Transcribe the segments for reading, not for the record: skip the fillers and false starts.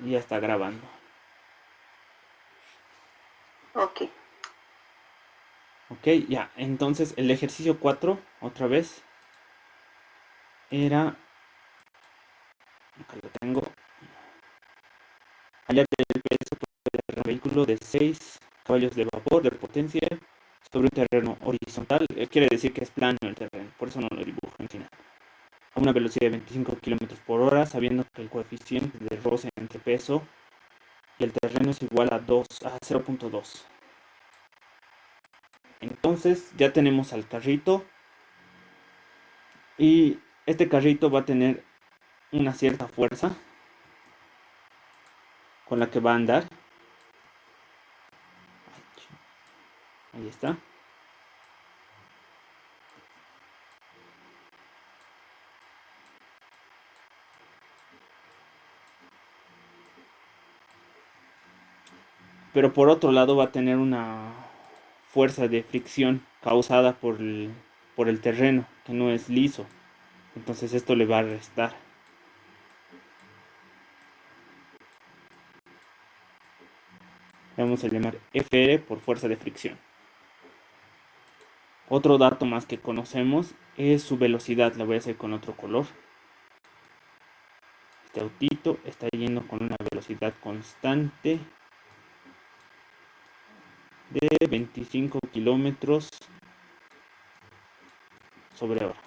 Y ya está grabando. Ok. Ok, ya. Entonces el ejercicio 4, otra vez, era... Acá lo tengo. Hallar el peso del vehículo de 6 caballos de vapor de potencia sobre un terreno horizontal. Quiere decir que es plano el terreno, por eso no lo dibujo en final. A una velocidad de 25 kilómetros por hora, sabiendo que el coeficiente de roce entre peso y el terreno es igual a 0.2. Entonces ya tenemos al carrito y este carrito va a tener una cierta fuerza con la que va a andar. Ahí está. Pero por otro lado va a tener una fuerza de fricción causada por el terreno, que no es liso. Entonces esto le va a restar. Le vamos a llamar Fr por fuerza de fricción. Otro dato más que conocemos es su velocidad. La voy a hacer con otro color. Este autito está yendo con una velocidad constante de 25 kilómetros sobre hora.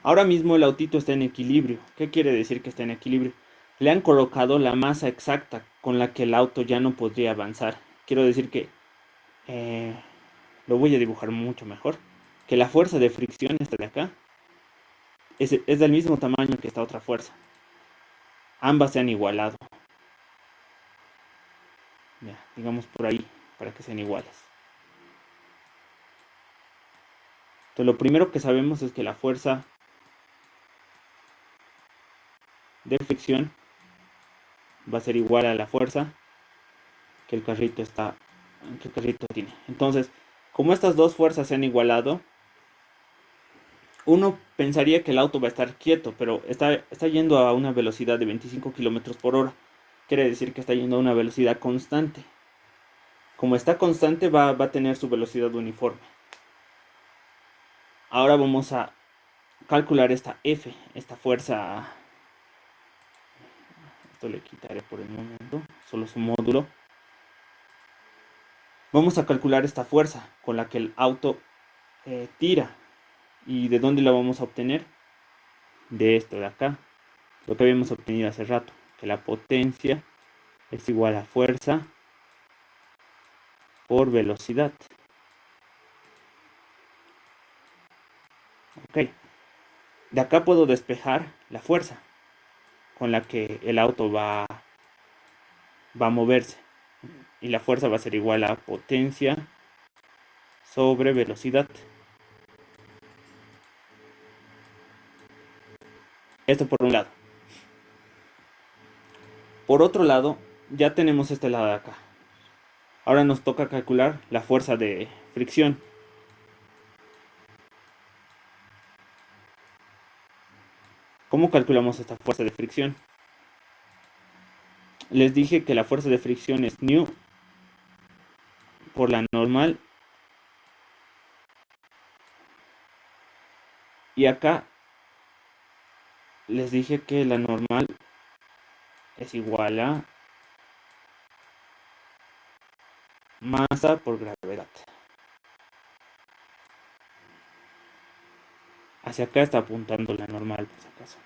Ahora mismo el autito está en equilibrio. ¿Qué quiere decir que está en equilibrio? Le han colocado la masa exacta con la que el auto ya no podría avanzar. Quiero decir que eh, lo voy a dibujar mucho mejor. Que la fuerza de fricción, esta de acá, es del mismo tamaño que esta otra fuerza. Ambas se han igualado. Ya, digamos por ahí, para que sean iguales. Entonces lo primero que sabemos es que la fuerza de fricción va a ser igual a la fuerza que el carrito tiene. Entonces, como estas dos fuerzas se han igualado, uno pensaría que el auto va a estar quieto, pero está yendo a una velocidad de 25 kilómetros por hora. Quiere decir que está yendo a una velocidad constante. Como está constante, va a tener su velocidad uniforme. Ahora vamos a calcular esta F, esta fuerza. Esto le quitaré por el momento, solo su módulo. Vamos a calcular esta fuerza con la que el auto tira. ¿Y de dónde la vamos a obtener? De esto de acá, lo que habíamos obtenido hace rato, que la potencia es igual a fuerza por velocidad. Ok, de acá puedo despejar la fuerza con la que el auto va a moverse. Y la fuerza va a ser igual a potencia sobre velocidad. Esto por un lado. Por otro lado, ya tenemos este lado de acá. Ahora nos toca calcular la fuerza de fricción. ¿Cómo calculamos esta fuerza de fricción? Les dije que la fuerza de fricción es nu por la normal. Y acá les dije que la normal es igual a masa por gravedad. Hacia acá está apuntando la normal, por si acaso.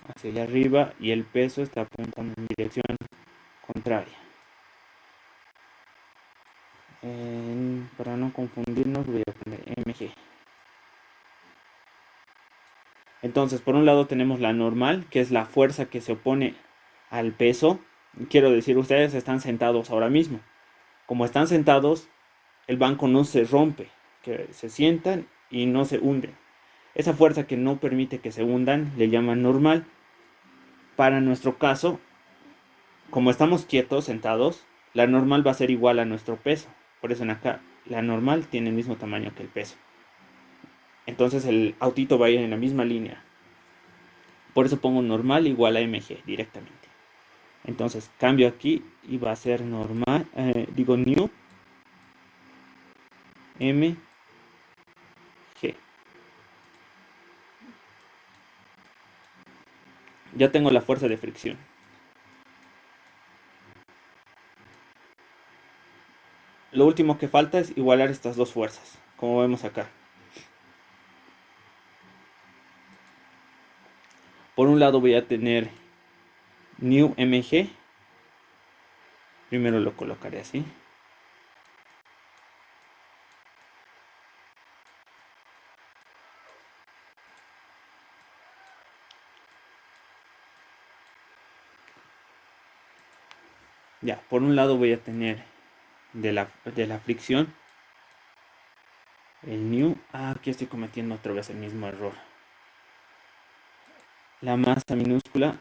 Hacia allá arriba, y el peso está apuntando en dirección contraria. Para no confundirnos voy a poner mg. Entonces, por un lado tenemos la normal, que es la fuerza que se opone al peso. Quiero decir, ustedes están sentados ahora mismo. Como están sentados, el banco no se rompe, que se sientan y no se hunden. Esa fuerza que no permite que se hundan le llaman normal. Para nuestro caso, como estamos quietos, sentados, la normal va a ser igual a nuestro peso. Por eso en acá la normal tiene el mismo tamaño que el peso. Entonces el autito va a ir en la misma línea. Por eso pongo normal igual a mg directamente. Entonces cambio aquí y va a ser normal, digo new mg. Ya tengo la fuerza de fricción. Lo último que falta es igualar estas dos fuerzas, como vemos acá. Por un lado voy a tener new mg. Primero lo colocaré así. Ya, por un lado voy a tener de la fricción el new. Aquí estoy cometiendo otra vez el mismo error. La masa minúscula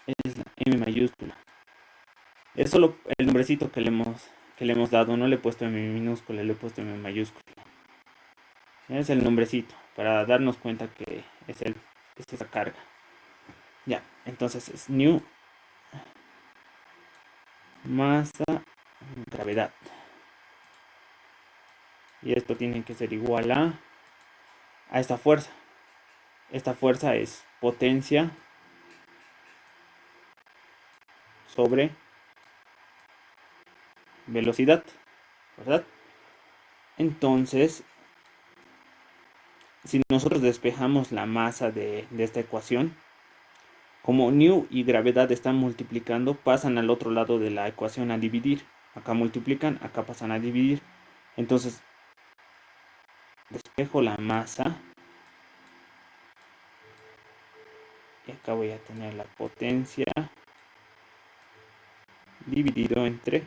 es la M mayúscula. Es solo el nombrecito que le hemos dado. No le he puesto M minúscula, le he puesto M mayúscula. Es el nombrecito para darnos cuenta que es esa carga. Ya, entonces es new masa gravedad. Y esto tiene que ser igual a esta fuerza. Esta fuerza es potencia sobre velocidad, ¿verdad? Entonces, si nosotros despejamos la masa de esta ecuación, como nu y gravedad están multiplicando, pasan al otro lado de la ecuación a dividir. Acá multiplican, acá pasan a dividir. Entonces, despejo la masa. Y acá voy a tener la potencia dividido entre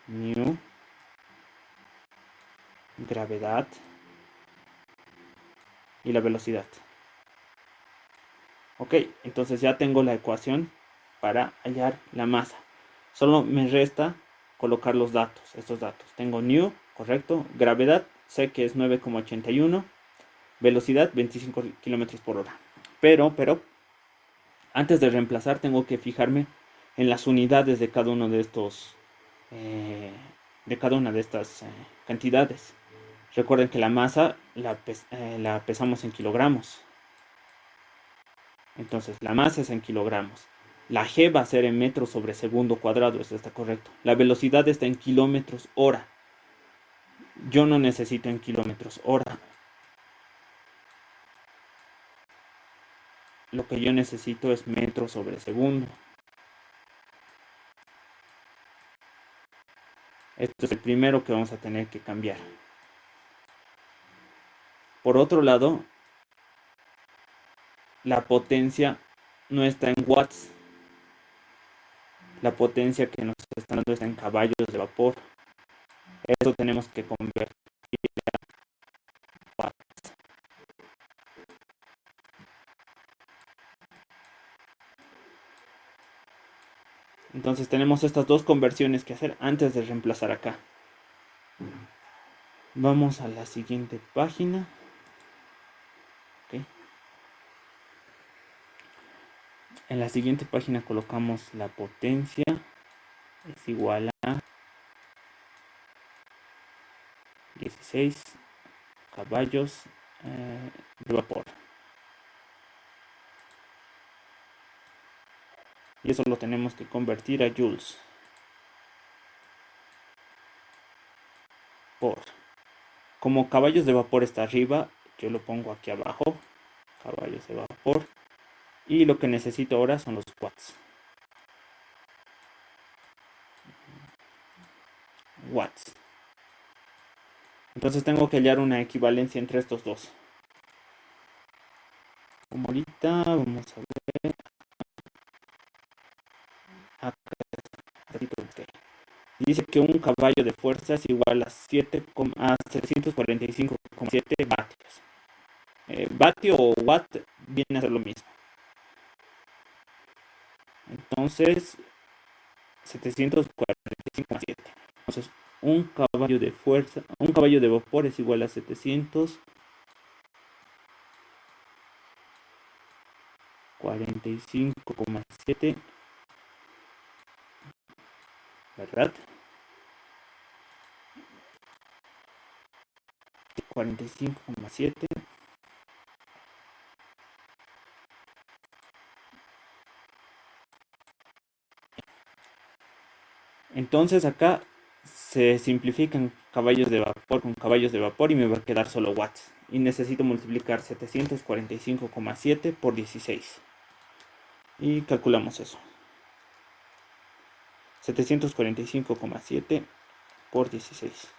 nu gravedad y la velocidad. Ok, entonces ya tengo la ecuación para hallar la masa. Solo me resta colocar los datos, estos datos. Tengo nu, correcto, gravedad, sé que es 9,81, velocidad 25 km por hora. Pero, antes de reemplazar tengo que fijarme en las unidades de cada uno de estos, de cada una de estas cantidades. Recuerden que la masa la pesamos en kilogramos. Entonces, la masa es en kilogramos. La G va a ser en metros sobre segundo cuadrado, eso está correcto. La velocidad está en kilómetros hora. Yo no necesito en kilómetros hora. Lo que yo necesito es metros sobre segundo. Esto es el primero que vamos a tener que cambiar. Por otro lado, la potencia no está en watts. La potencia que nos están dando está en caballos de vapor. Eso tenemos que convertir a watts. Entonces tenemos estas dos conversiones que hacer antes de reemplazar acá. Vamos a la siguiente página. Okay. En la siguiente página colocamos la potencia es igual a 16 caballos de vapor. Y eso lo tenemos que convertir a joules por. Como caballos de vapor está arriba, yo lo pongo aquí abajo, caballos de vapor. Y lo que necesito ahora son los watts. Watts. Entonces tengo que hallar una equivalencia entre estos dos. Como ahorita, vamos a ver. Acá, dice que un caballo de fuerza es igual a 745,7 vatios. Vatio o watt viene a ser lo mismo. Entonces, 745,7. Entonces, un caballo de fuerza, un caballo de vapor es igual a 745,7, ¿verdad? 45,7. Entonces acá se simplifican caballos de vapor con caballos de vapor y me va a quedar solo watts. Y necesito multiplicar 745,7 por 16. Y calculamos eso. 745,7 por 16.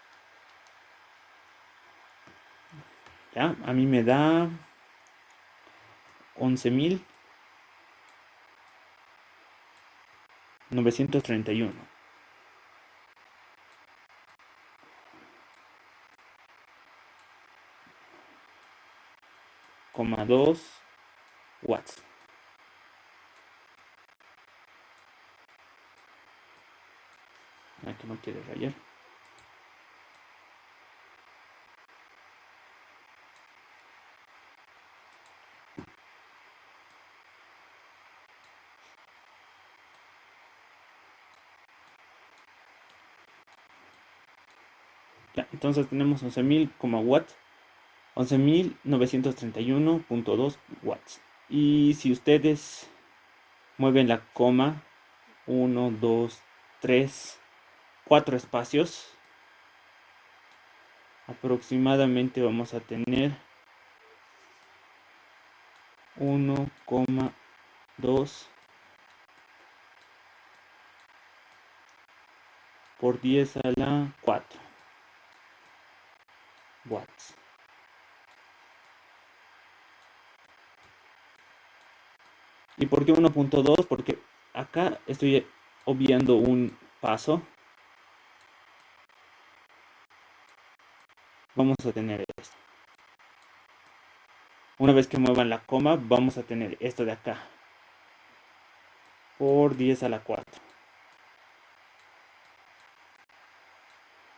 Ya, a mí me da 11.931. 2 watts. Aquí no quiere rayar. Ya, entonces tenemos 11.000 watts. 11.931,2 watts. Y si ustedes mueven la coma 1, 2, 3, 4 espacios, aproximadamente vamos a tener 1,2 por 10 a la 4 watts. ¿Y por qué 1,2? Porque acá estoy obviando un paso. Vamos a tener esto. Una vez que muevan la coma, vamos a tener esto de acá. Por 10 a la 4.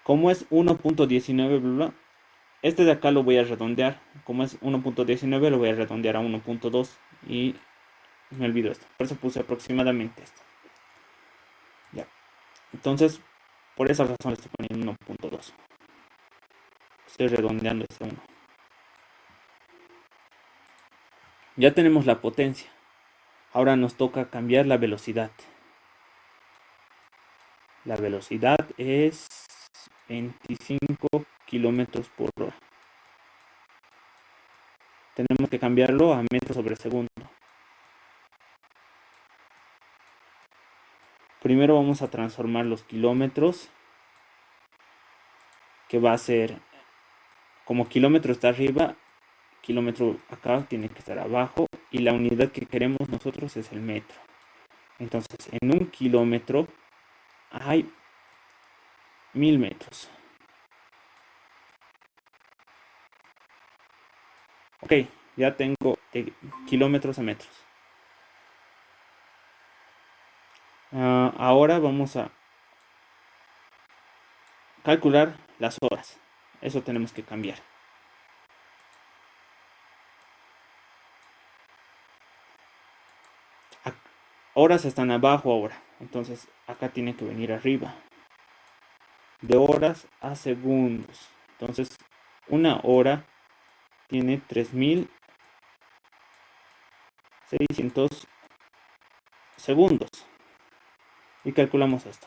Como es 1,19, bla, bla, este de acá lo voy a redondear. Como es 1,19, lo voy a redondear a 1,2. Y me olvido esto. Por eso puse aproximadamente esto. Ya. Entonces, por esa razón le estoy poniendo 1,2. Estoy redondeando este 1. Ya tenemos la potencia. Ahora nos toca cambiar la velocidad. La velocidad es 25 kilómetros por hora. Tenemos que cambiarlo a metros sobre segundo. Primero vamos a transformar los kilómetros, que va a ser, como kilómetro está arriba, kilómetro acá tiene que estar abajo, y la unidad que queremos nosotros es el metro. Entonces, en un kilómetro hay 1000 metros. Ok, ya tengo de kilómetros a metros. Ahora vamos a calcular las horas. Eso tenemos que cambiar. Horas están abajo ahora. Entonces acá tiene que venir arriba. De horas a segundos. Entonces una hora tiene 3600 segundos. Y calculamos esto.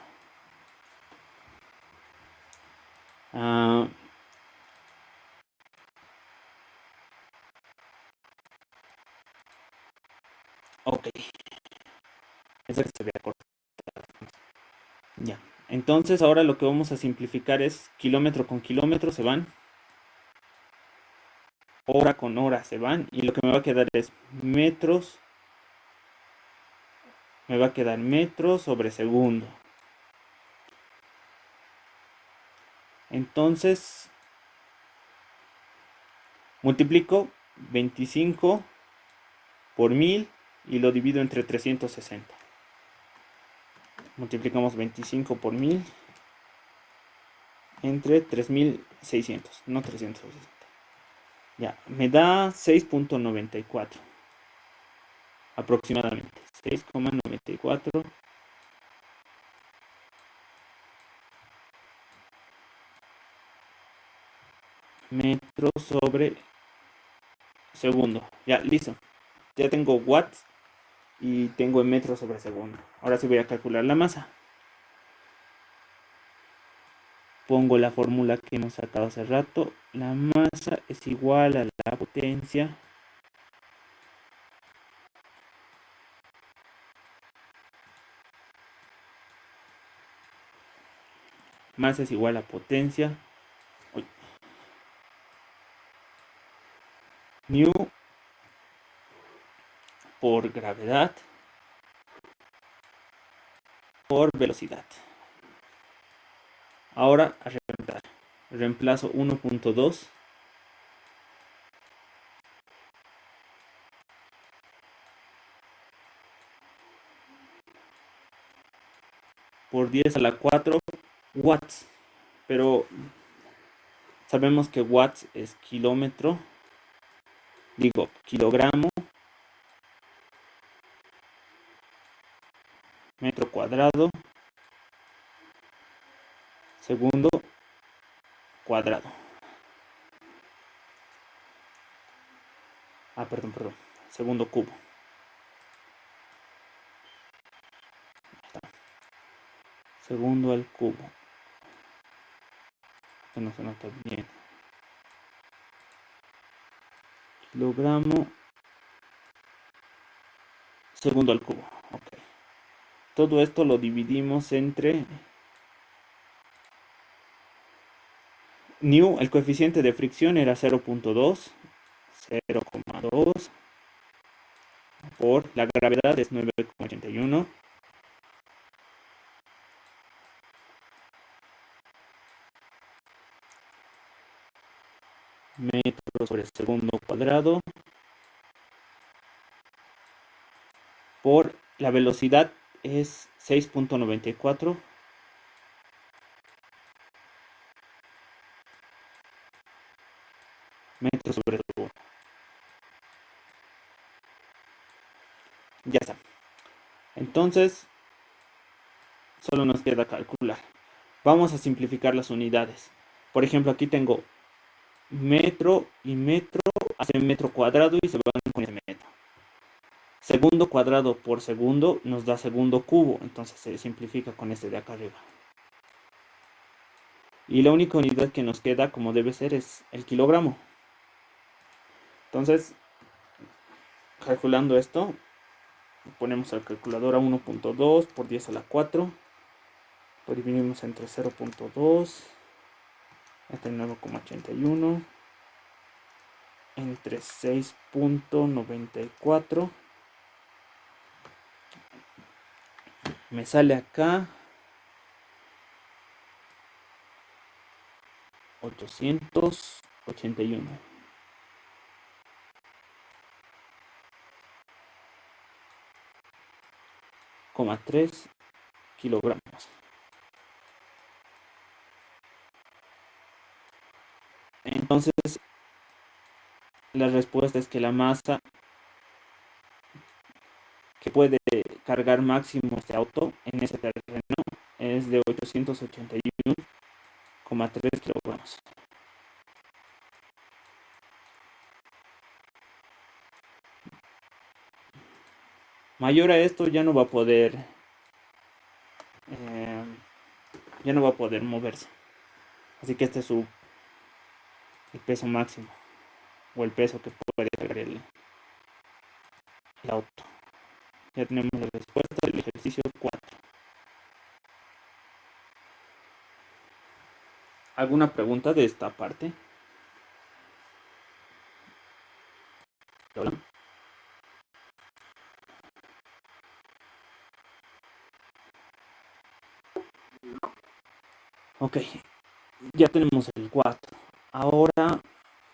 Ok. Esa que se vea corta. Ya. Entonces ahora lo que vamos a simplificar es kilómetro con kilómetro se van. Hora con hora se van. Y lo que me va a quedar es metros. Me va a quedar metros sobre segundo. Entonces multiplico 25 por 1000 y lo divido entre 360. Multiplicamos 25 por 1000 entre 3600, no 360. Ya, me da 6.94 aproximadamente. 6,94 metros sobre segundo. Ya, listo. Ya tengo watts y tengo en metros sobre segundo. Ahora sí voy a calcular la masa. Pongo la fórmula que hemos sacado hace rato. La masa es igual a la potencia masa es igual a potencia nu por gravedad por velocidad. Ahora a reemplazar. Reemplazo 1.2 por 10 a la 4 watts. Pero sabemos que watts es kilómetro, digo kilogramo, metro cuadrado, segundo cuadrado. Perdón. Segundo cubo. Segundo al cubo. Que no se nota bien. Kilogramo. Segundo al cubo. Ok. Todo esto lo dividimos entre nu, el coeficiente de fricción era 0.2, 0,2 por la gravedad es 9,81 metros sobre segundo cuadrado por la velocidad es 6.94 metros sobre segundo. Ya está. Entonces, solo nos queda calcular. Vamos a simplificar las unidades. Por ejemplo, aquí tengo metro y metro, hace metro cuadrado y se van con ese metro. Segundo cuadrado por segundo nos da segundo cubo, entonces se simplifica con este de acá arriba. Y la única unidad que nos queda como debe ser es el kilogramo. Entonces, calculando esto, ponemos al calculador a 1.2 por 10 a la 4. Lo dividimos entre 0.2 entre 9,81 entre 6.94. Me sale acá 881. 3 kilogramos. Entonces, la respuesta es que la masa que puede cargar máximo este auto en ese terreno es de 881,3 kilogramos. Mayor a esto ya no va a poder moverse. Así que este es el peso máximo o el peso que puede cargar el auto. Ya tenemos la respuesta del ejercicio 4. ¿Alguna pregunta de esta parte? ¿Hola? Ok, ya tenemos el 4. Ahora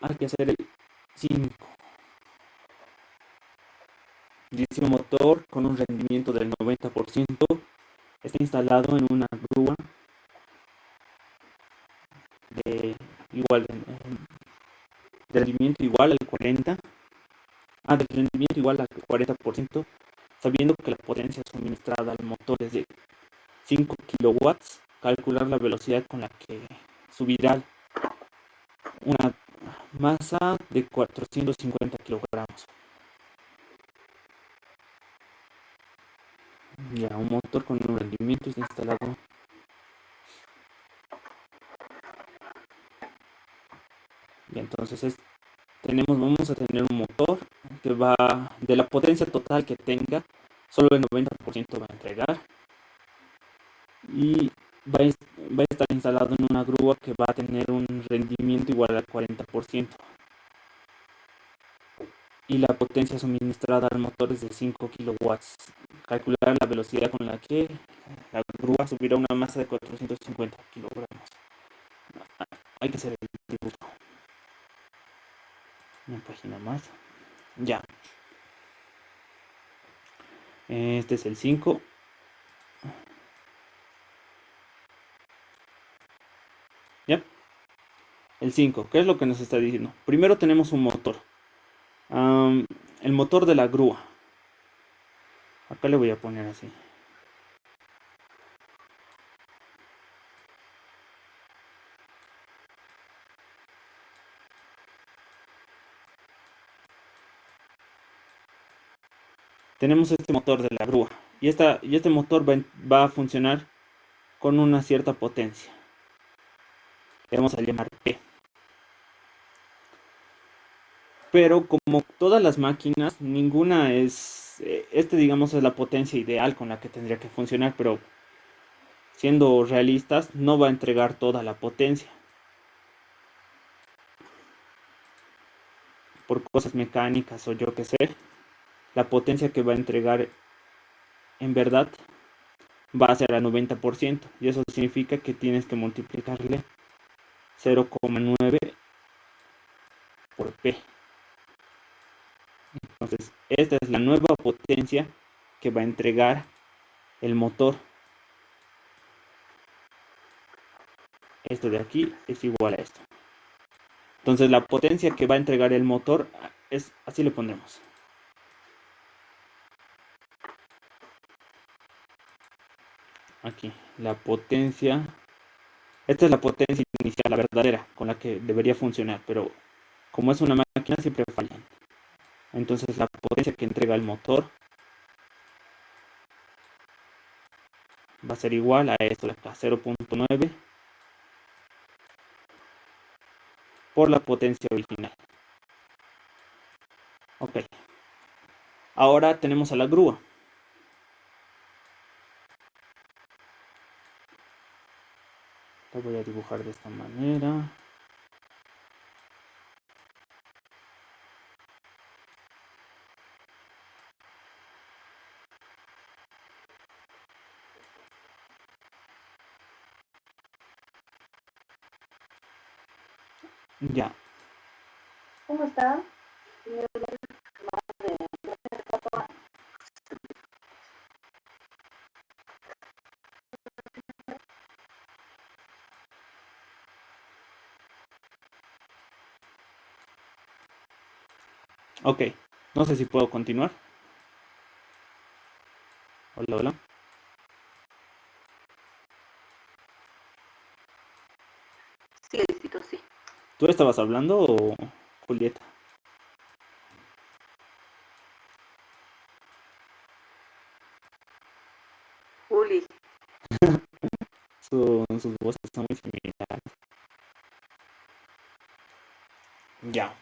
hay que hacer el 5. Dice un motor con un rendimiento del 90% está instalado en una grúa de igual de rendimiento igual al 40%, del rendimiento igual al 40%, sabiendo que la potencia suministrada al motor es de 5 kilowatts, calcular la velocidad con la que subirá una masa de 450 kilogramos. Ya, un motor con un rendimiento es instalado. Y entonces vamos a tener un motor que va, de la potencia total que tenga, solo el 90% va a entregar. Y va a estar instalado en una grúa que va a tener un rendimiento igual al 40%. Y la potencia suministrada al motor es de 5 kilowatts. Calcular la velocidad con la que la grúa subirá una masa de 450 kilogramos. Hay que hacer el dibujo. Una página más. Ya. Este es el 5. ¿Ya? El 5. ¿Qué es lo que nos está diciendo? Primero tenemos un motor. El motor de la grúa. Acá le voy a poner así. Tenemos este motor de la grúa. Y este motor va a funcionar con una cierta potencia. Le vamos a llamar P. Pero como todas las máquinas, ninguna es, digamos es la potencia ideal con la que tendría que funcionar, pero siendo realistas, no va a entregar toda la potencia. Por cosas mecánicas o yo qué sé, la potencia que va a entregar en verdad va a ser al 90%. Y eso significa que tienes que multiplicarle 0,9 por P. Entonces, esta es la nueva potencia que va a entregar el motor. Esto de aquí es igual a esto. Entonces, la potencia que va a entregar el motor es, así le pondremos. Aquí, la potencia. Esta es la potencia inicial, la verdadera, con la que debería funcionar, pero como es una máquina siempre fallan. Entonces la potencia que entrega el motor va a ser igual a esto de acá, 0.9 por la potencia original. Ok. Ahora tenemos a la grúa. La voy a dibujar de esta manera. Ya. ¿Cómo está? Ok. No sé si puedo continuar. Hola, hola. Sí, Luisito, sí. ¿Tú estabas hablando o Julieta? Juli. Sus voces son muy similares. Ya.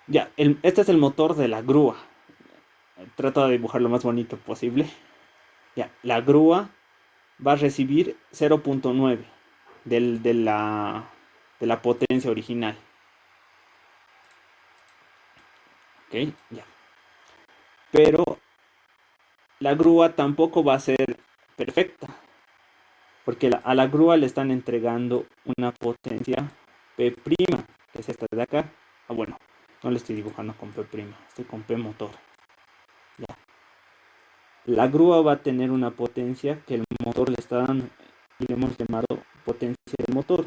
Ya. Este es el motor de la grúa. Trato de dibujar lo más bonito posible. Ya. La grúa va a recibir 0.9 de la potencia original. Ok, ya. Pero la grúa tampoco va a ser perfecta, porque a la grúa le están entregando una potencia P', que es esta de acá. Bueno, no le estoy dibujando con P', estoy con P motor. Ya. La grúa va a tener una potencia que el motor le está dando y le hemos llamado potencia del motor.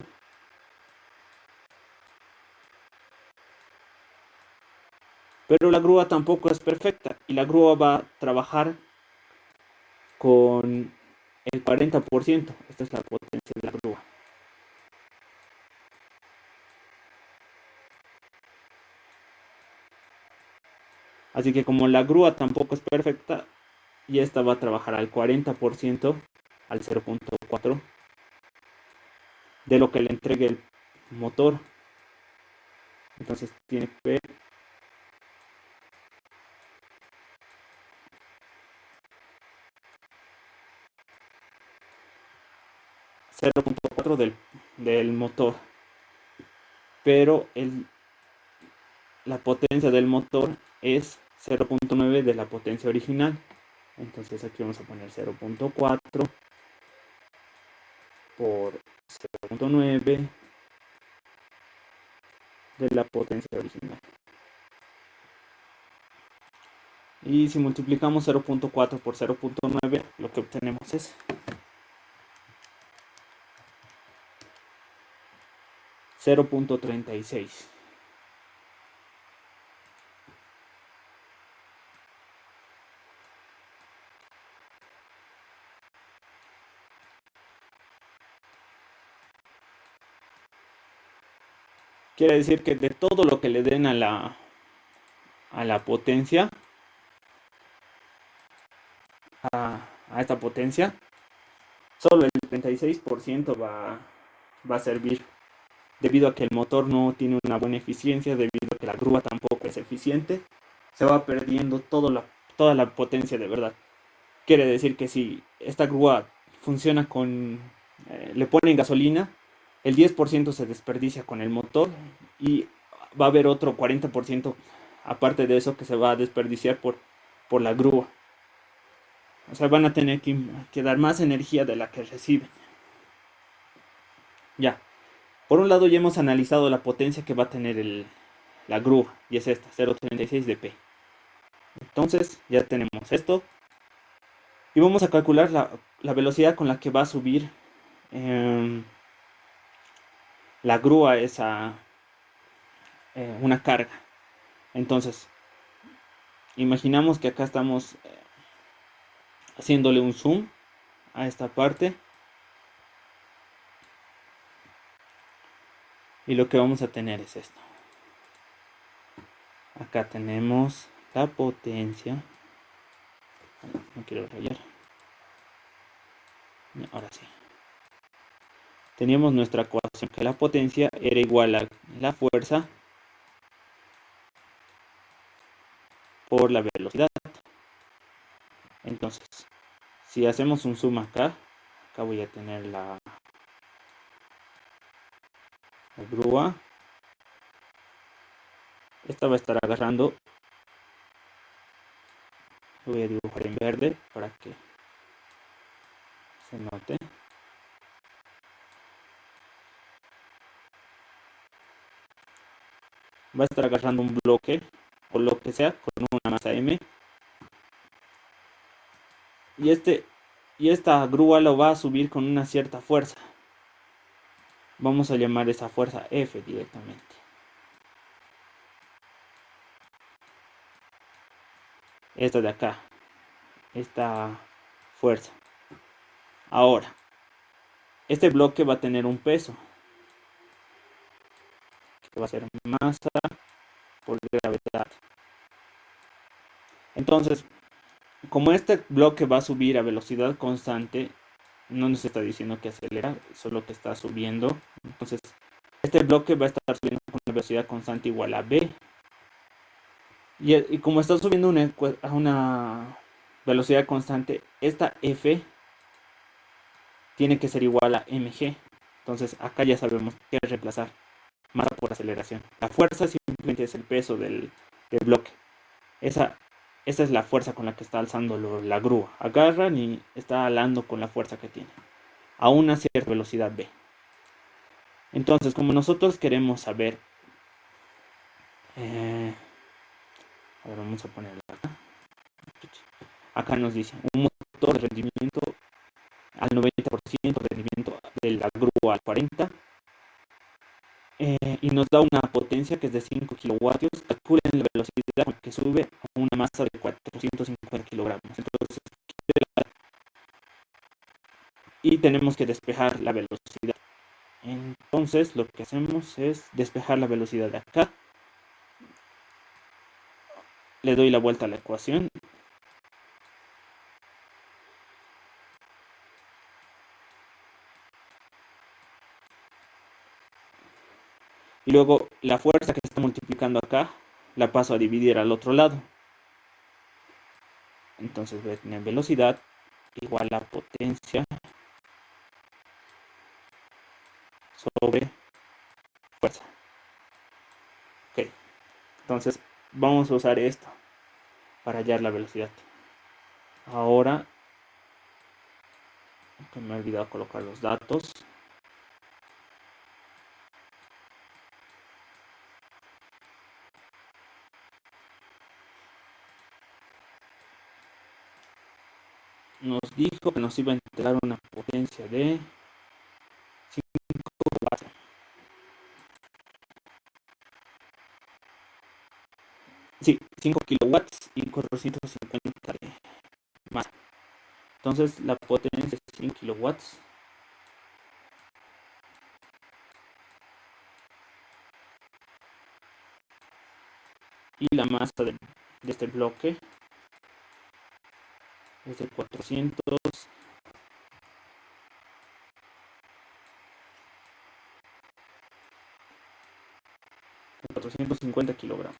Pero la grúa tampoco es perfecta y la grúa va a trabajar con el 40%. Esta es la potencia de la grúa. Así que como la grúa tampoco es perfecta, y esta va a trabajar al 40%, al 0.4 de lo que le entregue el motor. Entonces tiene que ver 0.4 del motor. Pero la potencia del motor es 0.9 de la potencia original. Entonces aquí vamos a poner 0.4 por 0.9 de la potencia original. Y si multiplicamos 0.4 por 0.9, lo que obtenemos es 0.36. Quiere decir que de todo lo que le den a la potencia, a esta potencia, solo el 36% va a servir, debido a que el motor no tiene una buena eficiencia, debido a que la grúa tampoco es eficiente, se va perdiendo toda la potencia de verdad. Quiere decir que si esta grúa funciona le ponen gasolina, el 10% se desperdicia con el motor y va a haber otro 40% aparte de eso que se va a desperdiciar por la grúa. O sea, van a tener que dar más energía de la que reciben. Ya. Por un lado ya hemos analizado la potencia que va a tener la grúa, y es esta, 0.36 de P. Entonces ya tenemos esto. Y vamos a calcular la velocidad con la que va a subir la grúa esa una carga. Entonces, imaginamos que acá estamos haciéndole un zoom a esta parte. Y lo que vamos a tener es esto. Acá tenemos la potencia. No quiero rayar. Ahora sí. Teníamos nuestra ecuación que la potencia era igual a la fuerza por la velocidad. Entonces, si hacemos un zoom acá voy a tener la grúa. Esta va a estar agarrando. Lo voy a dibujar en verde para que se note. Va a estar agarrando un bloque o lo que sea con una masa M. Y esta grúa lo va a subir con una cierta fuerza. Vamos a llamar esa fuerza F directamente. Esta de acá. Esta fuerza. Ahora, este bloque va a tener un peso, que va a ser masa por gravedad. Entonces, como este bloque va a subir a velocidad constante, no nos está diciendo que acelera, solo que está subiendo. Entonces, este bloque va a estar subiendo con una velocidad constante igual a B. Y como está subiendo a una velocidad constante, esta F tiene que ser igual a mg. Entonces acá ya sabemos qué es reemplazar masa por aceleración. La fuerza simplemente es el peso del bloque. Esa es la fuerza con la que está alzando la grúa. Agarran y está alando con la fuerza que tiene a una cierta velocidad v. Entonces, como nosotros queremos saber, a ver, vamos a ponerlo acá. Acá nos dice un motor de rendimiento al 90% rendimiento de la grúa al 40 y nos da una potencia que es de 5 kilovatios. Calculen la velocidad con la que sube a una masa de 450 kilogramos. Entonces, y tenemos que despejar la velocidad. Entonces, lo que hacemos es despejar la velocidad de acá. Le doy la vuelta a la ecuación. Y luego la fuerza que está multiplicando acá la paso a dividir al otro lado. Entonces voy a tener velocidad igual a potencia sobre fuerza. Ok, entonces vamos a usar esto para hallar la velocidad. Ahora, que me he olvidado colocar los datos. Nos dijo que nos iba a entregar una potencia de 5 watts. Sí, 5 kilowatts y 450 de masa. Entonces la potencia es 100 kilowatts. Y la masa de este bloque es de 450 kilogramos.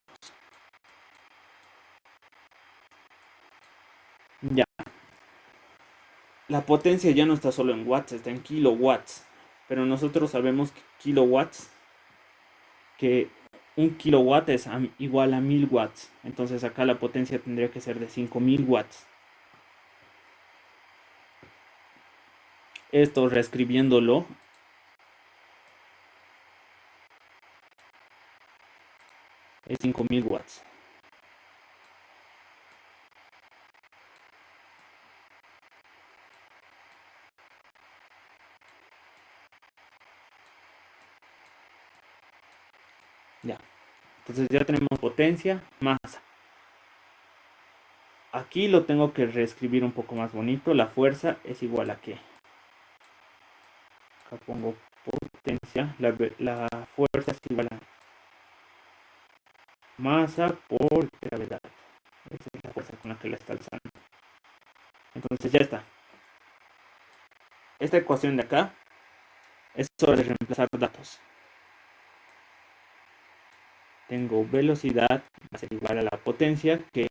Ya. La potencia ya no está solo en watts, está en kilowatts. Pero nosotros sabemos que kilowatts, que un kilowatt es igual a 1000 watts. Entonces acá la potencia tendría que ser de 5000 watts. Esto reescribiéndolo es 5000 watts. Ya. Entonces ya tenemos potencia, masa. Aquí lo tengo que reescribir un poco más bonito. La fuerza es igual a qué. Acá pongo potencia. La fuerza es igual a masa por gravedad. Esa es la fuerza con la que la está alzando. Entonces ya está. Esta ecuación de acá es hora de reemplazar datos. Tengo velocidad, va a ser igual a la potencia, que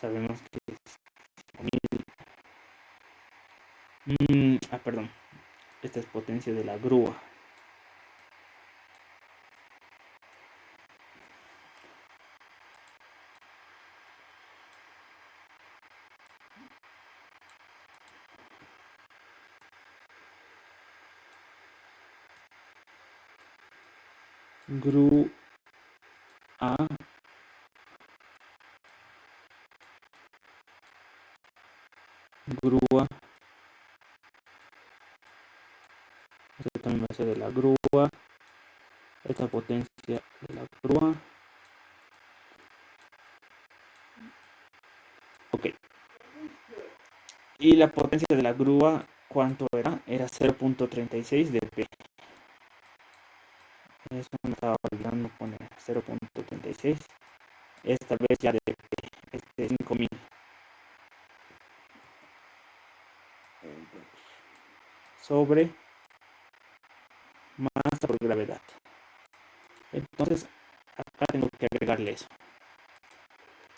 sabemos que es 5000. Perdón. Esta es potencia de la grúa. Grúa grúa. Esto también va a ser de la grúa. Esta potencia de la grúa. Ok. Y la potencia de la grúa, ¿cuánto era? Era 0.36 de P. Eso me estaba olvidando poner 0.36. Esta vez ya de P. Este es 5000. Sobre masa por gravedad. Entonces, acá tengo que agregarle eso.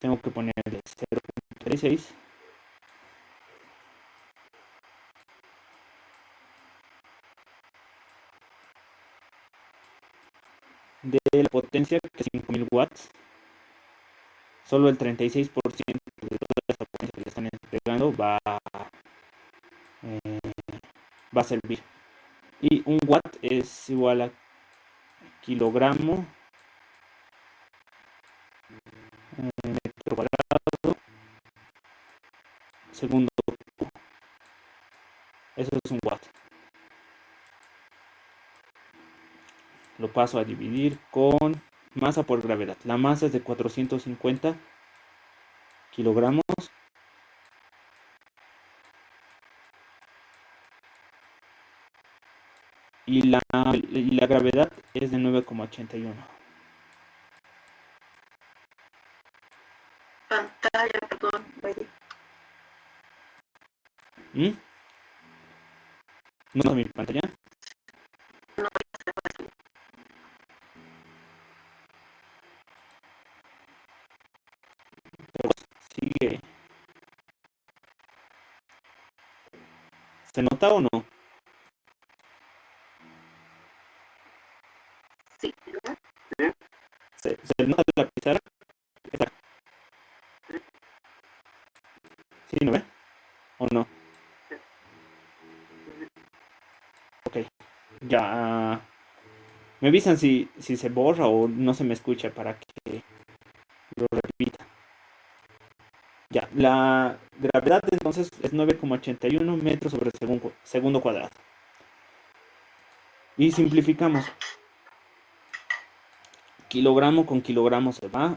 Tengo que ponerle 0.36 de la potencia, que es 5000 watts. Solo el 36% de toda esa potencia que le están entregando va a servir. Y un watt es igual a kilogramo metro cuadrado segundo. Eso lo paso a dividir con masa por gravedad. La masa es de 450 kilogramos. Y la gravedad es de 9,81. Pantalla, perdón. ¿Mm? ¿No es mi pantalla? No, Pero sigue. ¿Se nota o no? sí. ¿Se nota la pizarra? ¿Sí, no ve? ¿O no? Ok. Ya. Me avisan si se borra o no se me escucha para que lo repita. Ya. La gravedad entonces es 9,81 metros sobre segundo cuadrado. Y simplificamos. Kilogramo con kilogramo se va.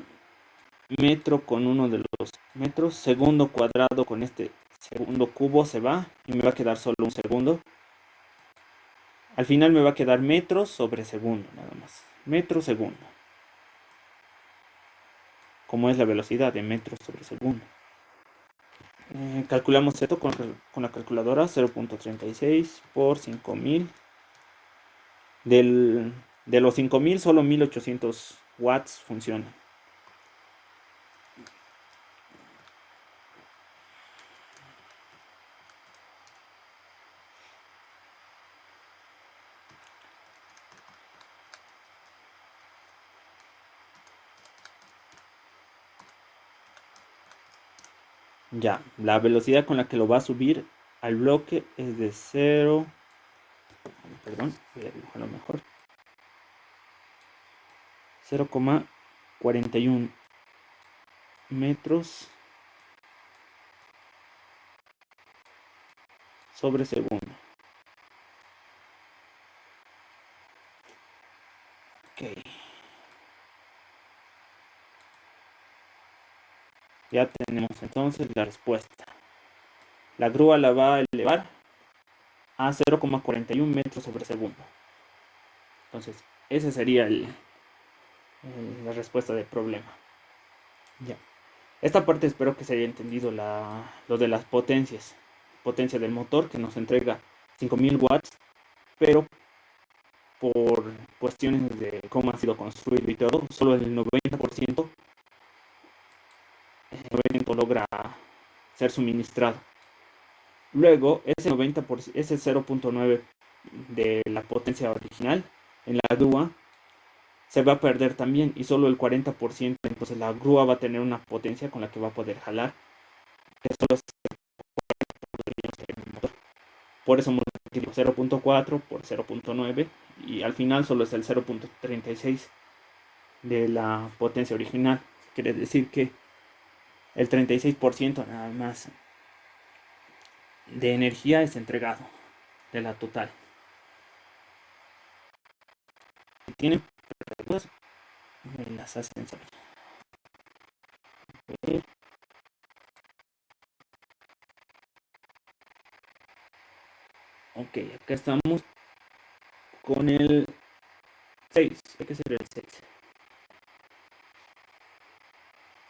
Metro con uno de los metros. Segundo cuadrado con este segundo cubo se va. Y me va a quedar solo un segundo. Al final me va a quedar metros sobre segundo, nada más. Metro segundo. Como es la velocidad de metros sobre segundo. Calculamos esto con la calculadora. 0.36 por 5000. De los 5000, solo 1800 watts funcionan. Ya, la velocidad con la que lo va a subir al bloque es de 0. Perdón, voy a dibujarlo mejor. 0,41 metros sobre segundo. Ok. Ya tenemos entonces la respuesta. La grúa la va a elevar a 0,41 metros sobre segundo. Entonces, esa sería la respuesta del problema. Ya. Esta parte espero que se haya entendido lo de las potencias. Potencia del motor que nos entrega 5000 watts, pero por cuestiones de cómo ha sido construido y todo, solo el 90% logra ser suministrado. Luego, ese 90%, ese 0.9 de la potencia original en la grúa se va a perder también y solo el 40%, entonces la grúa va a tener una potencia con la que va a poder jalar, que solo es el motor. Por eso multiplico 0.4 por 0.9 y al final solo es el 0.36 de la potencia original. Quiere decir que el 36% nada más de energía es entregado de la total. Si tienen preguntas, me las hacen saber. Ok, acá estamos con el 6. Hay que ser el 6.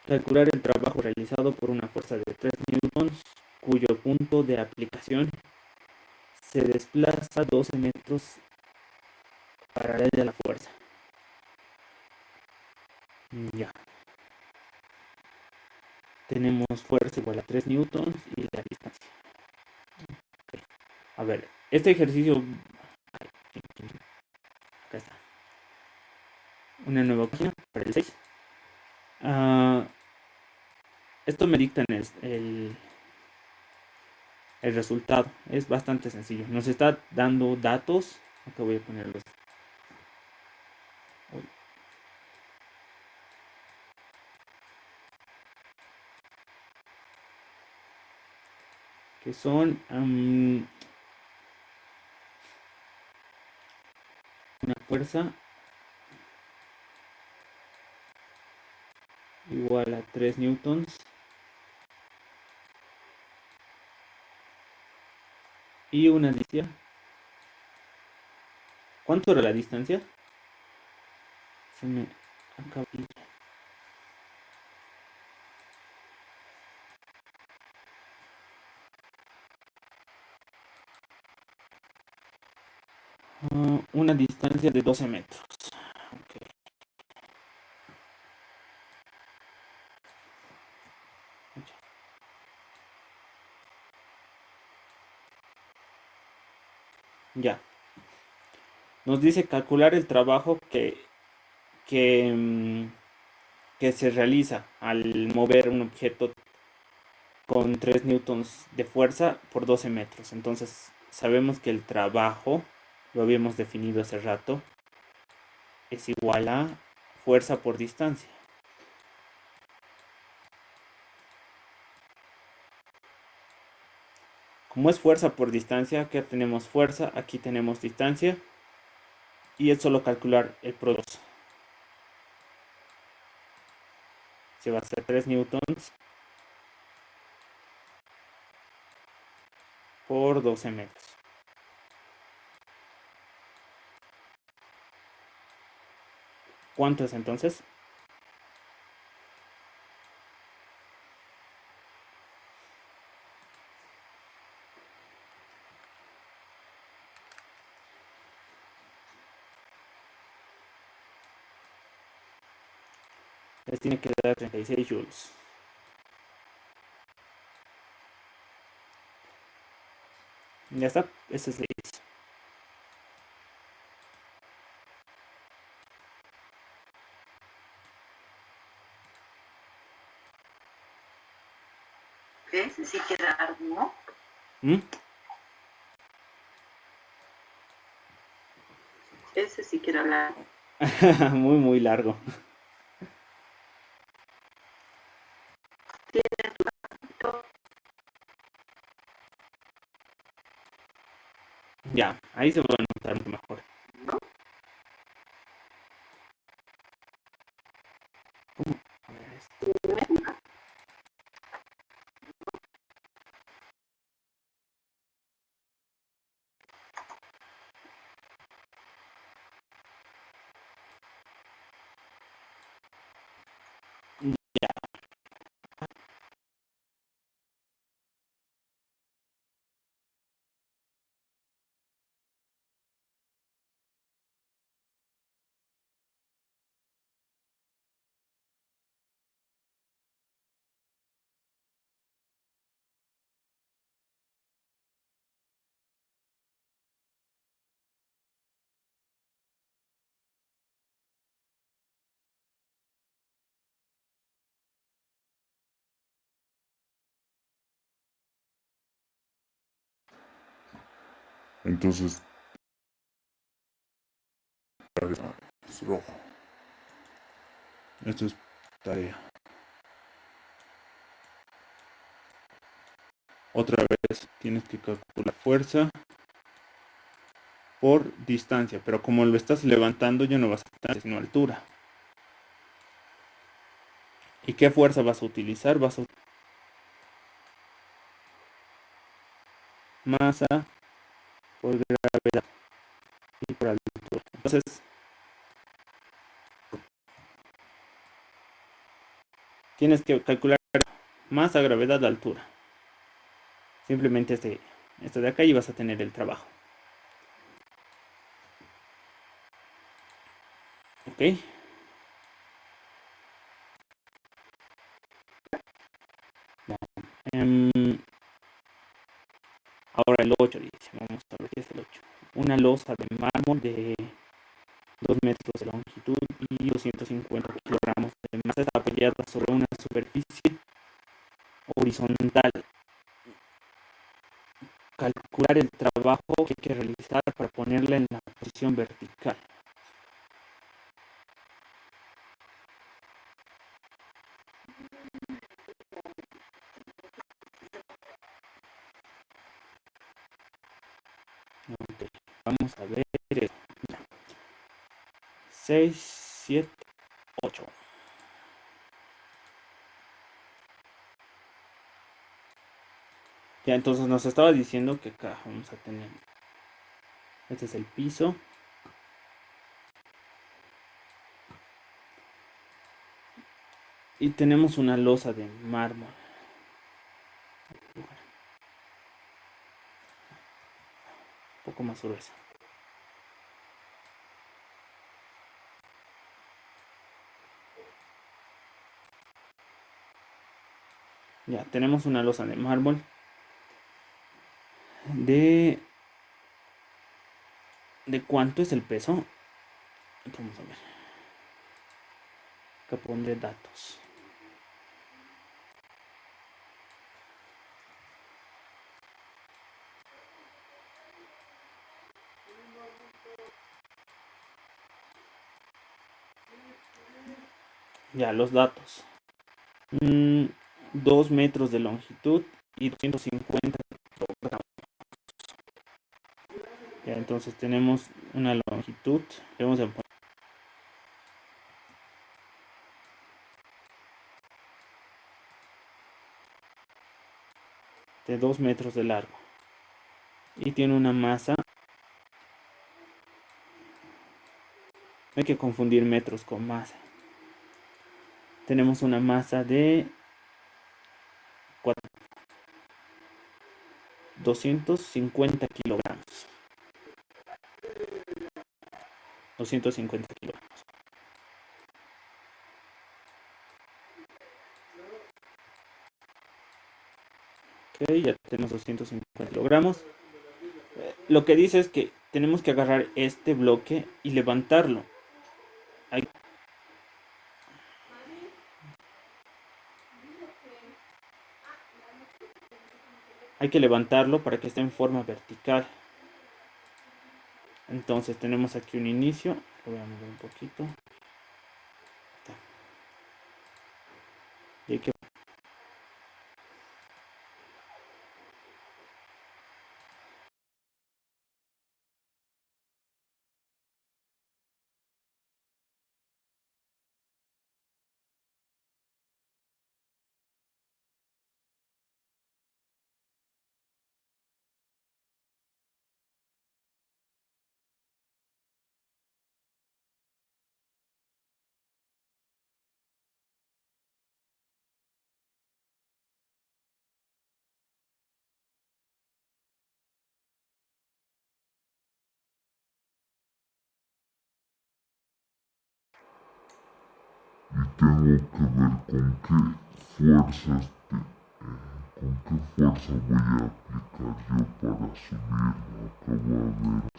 Calcular el trabajo realizado por una fuerza de 3 newtons cuyo punto de aplicación se desplaza 12 metros paralela a la fuerza. Ya. Tenemos fuerza igual a 3 newtons y la distancia. Okay. A ver, este ejercicio... Acá está. Una nueva página para el 6. Esto me dicta el resultado. Es bastante sencillo. Nos está dando datos. Acá voy a ponerlos. Que son una fuerza igual a 3 newtons. Y una distancia. ¿Cuánto era la distancia? Se me acaba de ir. Una distancia de 12 metros. Ok. Ya. Nos dice calcular el trabajo que, mm, que se realiza al mover un objeto con 3 newtons de fuerza por 12 metros. Entonces, sabemos que el trabajo, lo habíamos definido hace rato, es igual a fuerza por distancia. Como es fuerza por distancia, aquí tenemos fuerza, aquí tenemos distancia, y es solo calcular el producto. Se va a hacer 3 newtons por 12 metros. ¿Cuánto es entonces? Les tiene que dar 36 joules. Ya está, ese es el inicio. Ese sí queda largo. ¿Mm? Ese sí queda largo. Muy, muy largo. Tiene tu Ya, ahí se va a notar mucho mejor. ¿no? A ver, esto. Entonces, es rojo. Esto es tarea. Otra vez tienes que calcular fuerza por distancia, pero como lo estás levantando ya no vas a distancia, sino altura. ¿Y qué fuerza vas a utilizar? Vas a masa por gravedad y por altura. Entonces, tienes que calcular masa, gravedad, altura. Simplemente este de acá y vas a tener el trabajo. ¿Ok? Em, ahora el 8 dice, vamos a ver qué es el 8. Una losa de mármol de 2 metros de longitud y 250 kilogramos de masa está apoyada sobre una superficie horizontal. Calcular el trabajo que hay que realizar para ponerla en la posición vertical. Okay. Vamos a ver. 6, 7, 8. Ya, entonces nos estaba diciendo que acá vamos a tener, este es el piso. Y tenemos una losa de mármol. Un poco más gruesa. Ya, tenemos una losa de mármol ¿de cuánto es el peso? Vamos a ver. Acá pondré datos. Ya, los datos. 2 metros de longitud y 250 kilogramos. Ya, entonces tenemos una longitud. Le vamos a poner de 2 metros de largo. Y tiene una masa. No hay que confundir metros con masa. Tenemos una masa de 250 kilogramos. 250 kilogramos. Ok, ya tenemos 250 kilogramos. Lo que dice es que tenemos que agarrar este bloque y levantarlo. Hay, hay que levantarlo para que esté en forma vertical. Entonces tenemos aquí un inicio. Lo voy a mover un poquito. Y hay que y tengo que ver con qué fuerza voy a aplicar yo para subirlo. Acabo de ver.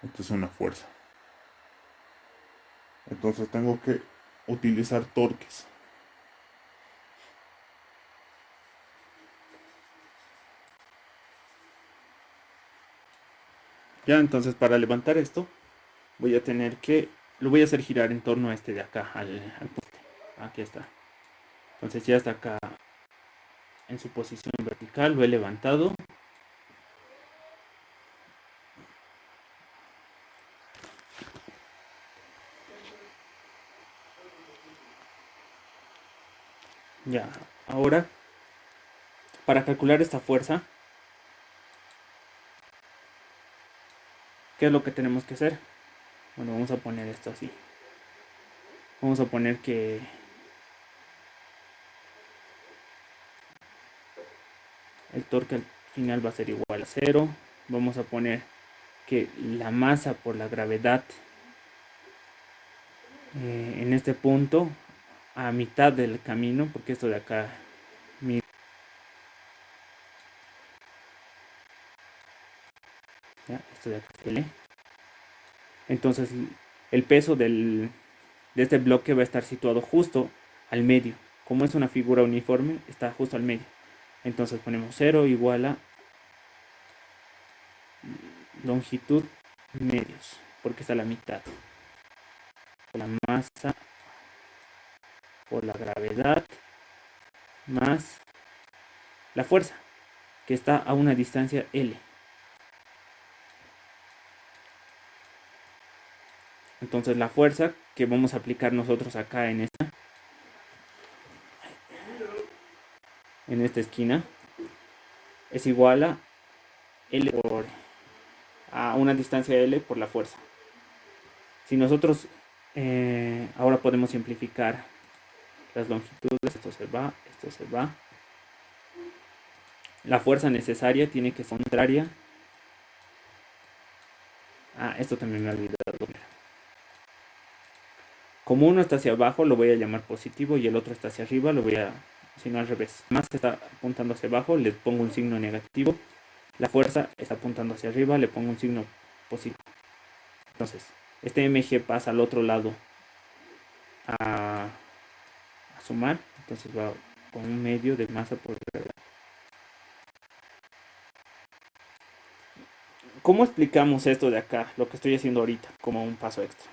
Esta es una fuerza. Entonces tengo que utilizar torques. ya, entonces para levantar esto voy a tener que, lo voy a hacer girar en torno a este de acá, al poste. Aquí está. Entonces ya está acá en su posición vertical, lo he levantado. Ya, ahora para calcular esta fuerza, ¿qué es lo que tenemos que hacer? Bueno, vamos a poner esto así. Vamos a poner que el torque al final va a ser igual a 0. Vamos a poner que la masa por la gravedad en este punto a mitad del camino, porque esto de acá ¿ya? Esto de acá es L. Entonces el peso de este bloque va a estar situado justo al medio. Como es una figura uniforme, está justo al medio. Entonces ponemos 0 igual a longitud medios, porque está a la mitad. La masa por la gravedad más la fuerza, que está a una distancia L. Entonces la fuerza que vamos a aplicar nosotros acá en esta esquina es igual a L a una distancia L por la fuerza. Si nosotros ahora podemos simplificar las longitudes, esto se va, esto se va. La fuerza necesaria tiene que ser contraria. Esto también me ha olvidado. Como uno está hacia abajo, lo voy a llamar positivo y el otro está hacia arriba, lo voy a, si no al revés. Más está apuntando hacia abajo, le pongo un signo negativo. La fuerza está apuntando hacia arriba, le pongo un signo positivo. Entonces, este mg pasa al otro lado a sumar, entonces va con un medio de masa por gravedad. ¿Cómo explicamos esto de acá? Lo que estoy haciendo ahorita, como un paso extra.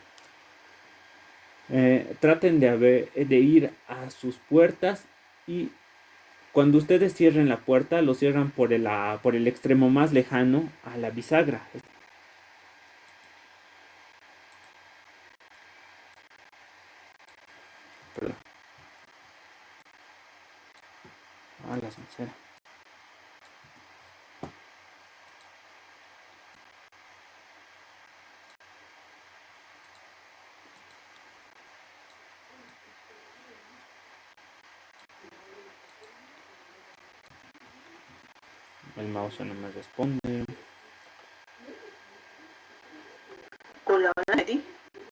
Traten de ir a sus puertas y cuando ustedes cierren la puerta, lo cierran por el extremo más lejano a la bisagra. Perdón. La sincera. El mouse no me responde. Hola, hola, Eddie.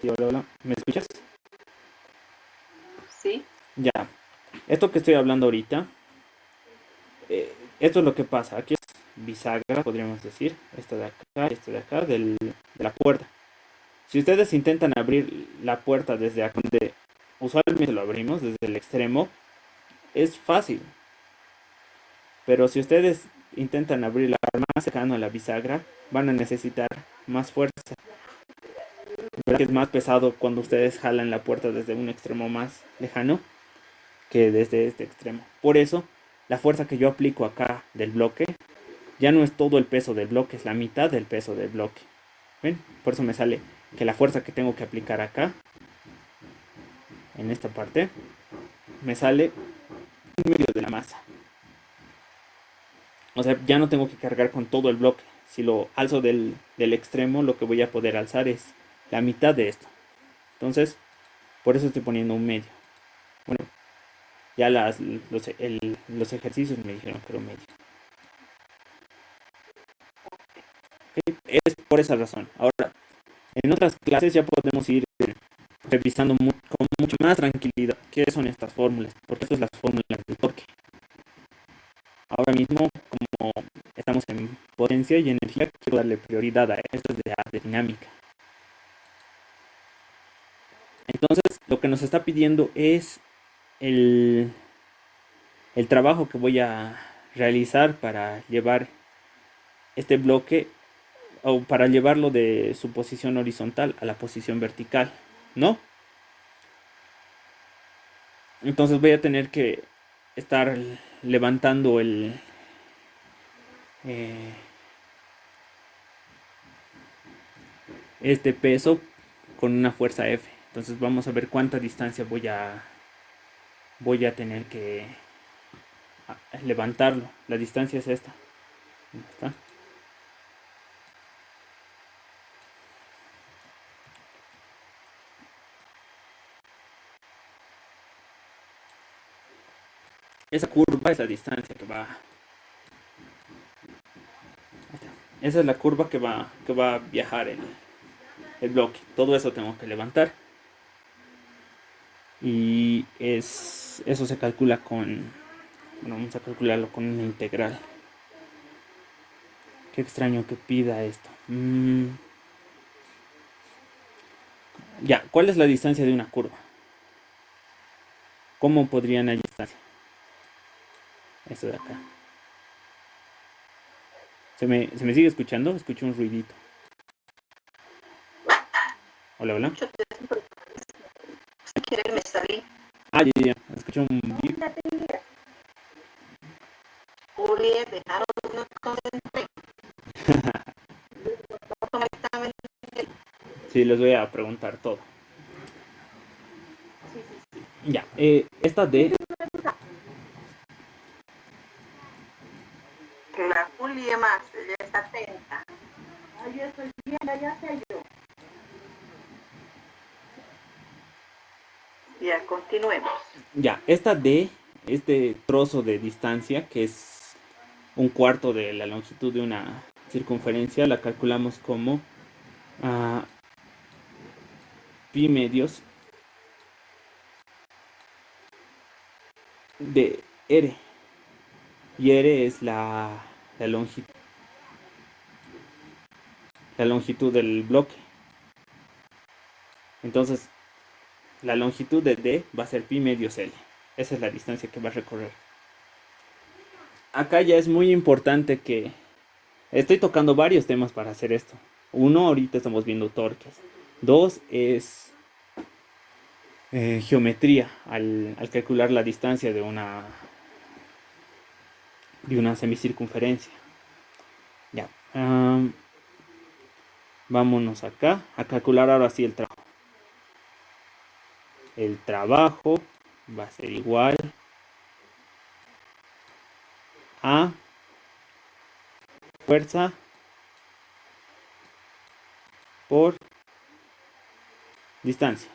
Sí, hola, hola. ¿Me escuchas? Sí. Ya. Esto que estoy hablando ahorita, esto es lo que pasa. Aquí es bisagra, podríamos decir. Esta de acá, de la puerta. Si ustedes intentan abrir la puerta desde acá, donde usualmente lo abrimos, desde el extremo, es fácil. Pero si ustedes intentan abrirla más cercano a la bisagra, van a necesitar más fuerza. ¿Verdad que es más pesado cuando ustedes jalan la puerta desde un extremo más lejano que desde este extremo? Por eso, la fuerza que yo aplico acá del bloque ya no es todo el peso del bloque, es la mitad del peso del bloque. ¿Ven? Por eso me sale que la fuerza que tengo que aplicar acá, en esta parte, me sale un medio de la masa. O sea, ya no tengo que cargar con todo el bloque. Si lo alzo del extremo, lo que voy a poder alzar es la mitad de esto. Entonces, por eso estoy poniendo un medio. Bueno, ya los ejercicios me dijeron que era un medio. ¿Okay? Es por esa razón. Ahora, en otras clases ya podemos ir revisando con mucha más tranquilidad qué son estas fórmulas, porque estas son las fórmulas del torque. Ahora mismo, como estamos en potencia y energía, quiero darle prioridad a esto de dinámica. Entonces, lo que nos está pidiendo es el trabajo que voy a realizar para llevar este bloque o para llevarlo de su posición horizontal a la posición vertical, ¿no? Entonces voy a tener que estar levantando este peso con una fuerza F. Entonces vamos a ver cuánta distancia voy a tener que levantarlo. La distancia es esta. ¿Dónde está? Esa curva es la distancia que va. Esa es la curva que va a viajar el bloque. Todo eso tengo que levantar. Y eso se calcula con. Bueno, vamos a calcularlo con una integral. Qué extraño que pida esto. Ya, ¿cuál es la distancia de una curva? ¿Cómo podrían hallar distancia? Esto de acá. ¿Se me sigue escuchando? Escucho un ruidito. Hola, hola. Si quieres me salí. Ya. Escucho un bip. Juliet, dejaron una concentré. Sí, les voy a preguntar todo. Sí, sí, sí. Ya, esta D, La Julia más, ella está atenta. Ay, yo estoy viendo, ya sé yo. Ya, continuemos. ya, esta D, este trozo de distancia, que es un cuarto de la longitud de una circunferencia, la calculamos como pi medios de R. Y R es la longitud del bloque. Entonces, la longitud de D va a ser pi medios L. Esa es la distancia que va a recorrer. Acá ya es muy importante que estoy tocando varios temas para hacer esto. Uno, ahorita estamos viendo torques. Dos, es geometría al calcular la distancia de una semicircunferencia. Ya. Vámonos acá a calcular ahora sí el trabajo. El trabajo va a ser igual a fuerza por distancia.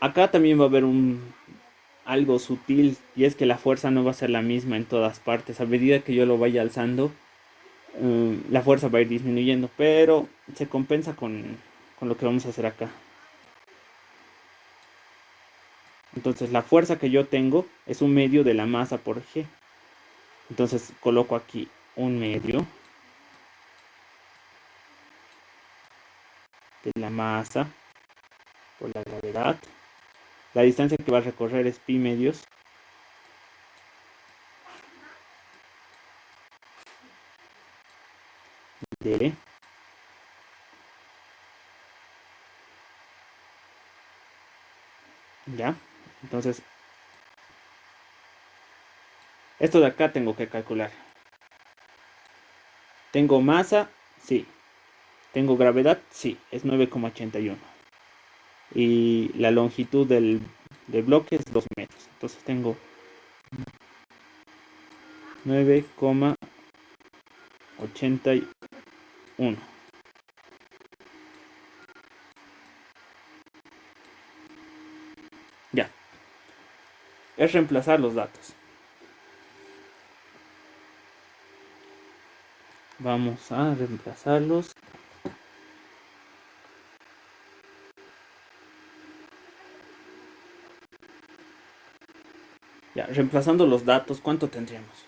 Acá también va a haber algo sutil, y es que la fuerza no va a ser la misma en todas partes. A medida que yo lo vaya alzando, la fuerza va a ir disminuyendo, pero se compensa con lo que vamos a hacer acá. Entonces la fuerza que yo tengo es un medio de la masa por G. Entonces coloco aquí un medio de la masa por la gravedad. La distancia que va a recorrer es pi medios de ya. Entonces, esto de acá tengo que calcular. ¿Tengo masa? Sí. ¿Tengo gravedad? Sí, es 9,81. Y la longitud del bloque es 2 metros. Entonces tengo 9,81. Ya. Es reemplazar los datos. Vamos a reemplazarlos. Ya, reemplazando los datos, ¿cuánto tendríamos?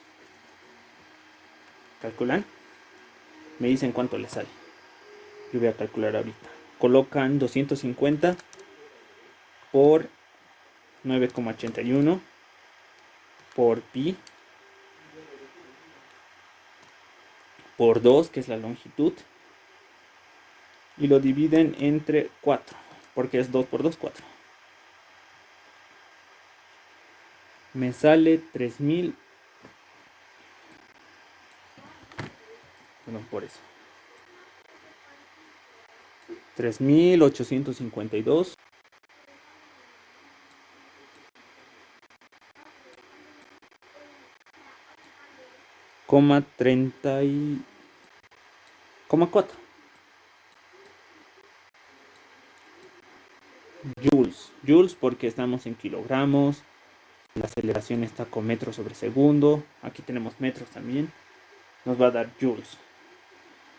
¿Calculan? Me dicen cuánto les sale. Yo voy a calcular ahorita. Colocan 250 por 9,81 por pi por 2, que es la longitud, y lo dividen entre 4, porque es 2 por 2, 4. Me sale 3000. Perdón, por eso. 3852 coma 30 coma 4 joules. Joules porque estamos en kilogramos. La aceleración está con metros sobre segundo. Aquí tenemos metros también. Nos va a dar joules.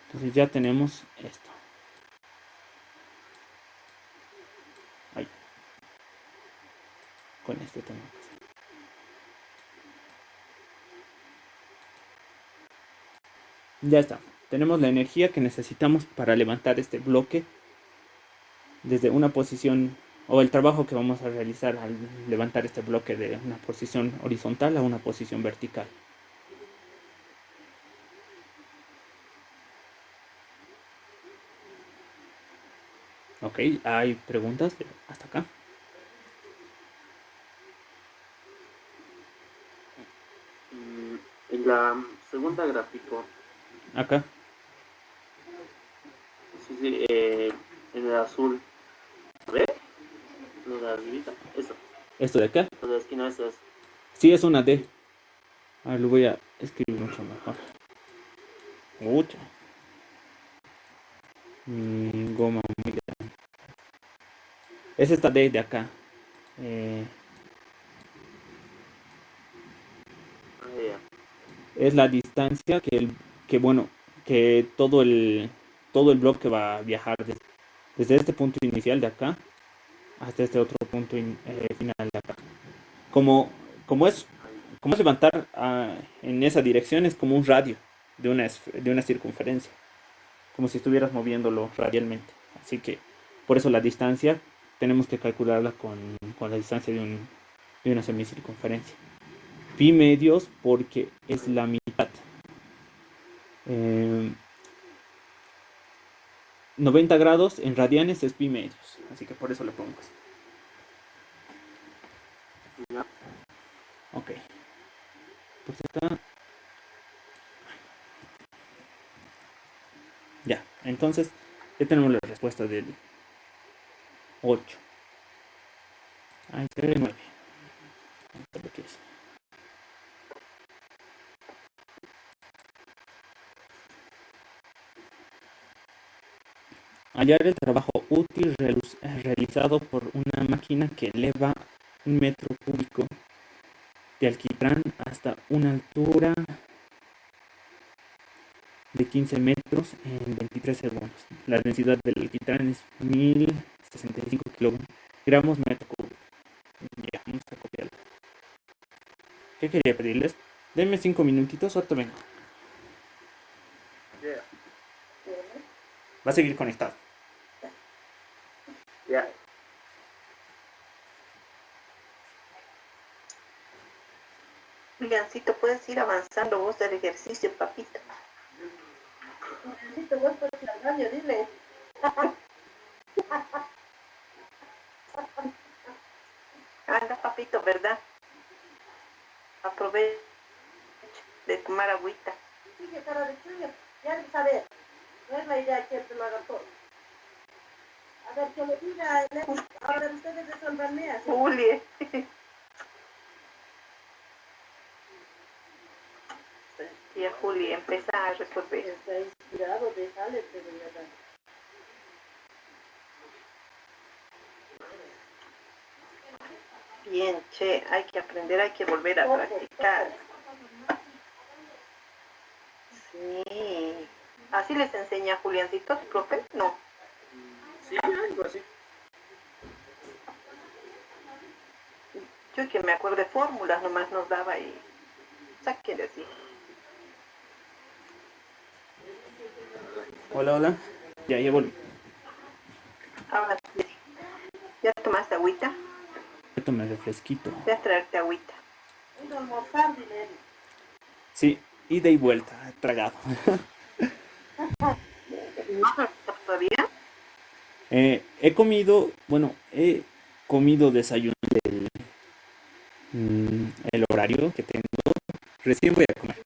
Entonces ya tenemos esto. Ahí. Con este tengo que hacer. Ya está. Tenemos la energía que necesitamos para levantar este bloque desde una posición, o el trabajo que vamos a realizar al levantar este bloque de una posición horizontal a una posición vertical. Ok, hay preguntas hasta acá. En la segunda gráfico, Acá. azul. A ver, lo de arribita, eso. ¿Esto de acá? Lo de la esquina, eso es. Sí, es una D. A ver, lo voy a escribir mucho mejor. Mucho. Mi goma muy grande. Es esta D de acá. Ah, ya. Es la distancia que todo el bloque va a viajar desde este punto inicial de acá hasta este otro punto final de acá. Como, como es, como es levantar en esa dirección, es como un radio de una circunferencia, como si estuvieras moviéndolo radialmente. Así que por eso la distancia tenemos que calcularla con la distancia de una semicircunferencia. Pi medios porque es la mitad. 90 grados en radianes es pi medios, así que por eso le pongo así. Ya. Ok, pues acá. Ya, entonces ya tenemos la respuesta del 8. Ahí se ve 9. Vamos a ver qué es. Hallar el trabajo útil realizado por una máquina que eleva 1 metro cúbico de alquitrán hasta una altura de 15 metros en 23 segundos. La densidad del alquitrán es 1065 kilogramos metro cúbico. Ya, vamos a copiarlo. ¿Qué quería pedirles? Denme 5 minutitos, ahorita vengo. Ya. Va a seguir conectado. Ya. Juliancito, puedes ir avanzando vos del ejercicio, papito. Juliancito, vos puedes ir al baño, dile. Anda, papito, ¿verdad? Aprovecha de tomar agüita. Sí, que cara de chuño, ya de saber. No es la idea que te lo haga todo. A ver, que le diga, ahora ustedes resuelvanme así. Juli. Tía Juli, empieza a resolver. Está inspirado, déjale, pero ya va. Bien, che, hay que aprender, hay que volver a practicar. Sí. ¿Así les enseña Juliancito, tu profe? No. Sí, algo así. Yo que me acuerdo de fórmulas nomás nos daba y... ¿Sabes qué decir? Hola, hola. Ya volví. Ahora sí. ¿Ya tomaste agüita? Voy a tomar refresquito. Voy a traerte agüita. Voy a almorzar, dinero. Sí, ida y vuelta, tragado. ¿No todavía? He comido desayuno el horario que tengo. Recién voy a comer.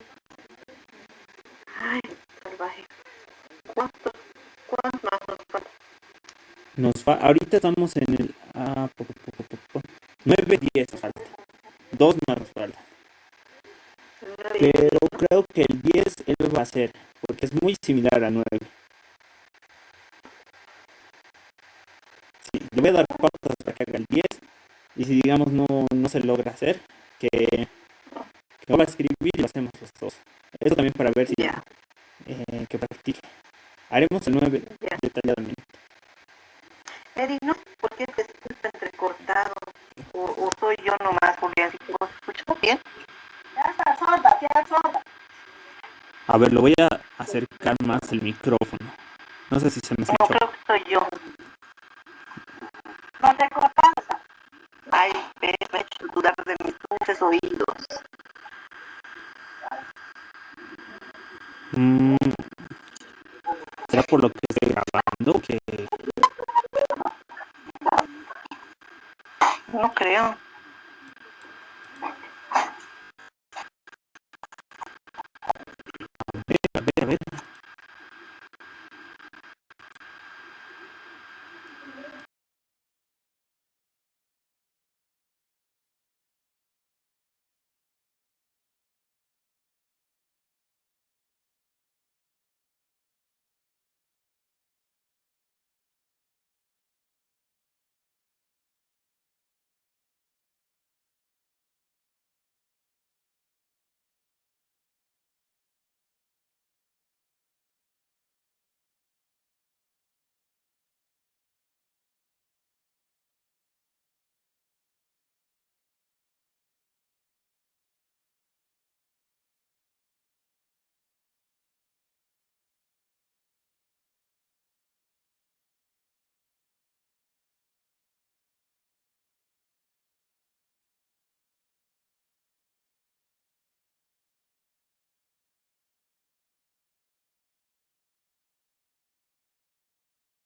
Ay, salvaje. ¿Cuántos más nos falta? Ahorita estamos en el 9-10 falta. 2 más nos falta. Pero creo que el 10 él va a hacer, porque es muy similar a 9. Sí, le voy a dar pautas para que haga el 10. Y si digamos no se logra hacer, que va a escribir y lo hacemos los dos. Eso también para ver si que practique. Haremos el 9 detalladamente. Eri, no sé por qué te escucha entrecortado. O soy yo nomás, Julián. Si vos escuchas bien. Ya está sorda. A ver, lo voy a acercar más el micrófono. No sé si se me escucha. No, creo que soy yo. No te cortas. Ay, me he hecho dudar de mis dulces oídos. ¿Será por lo que estoy grabando? Que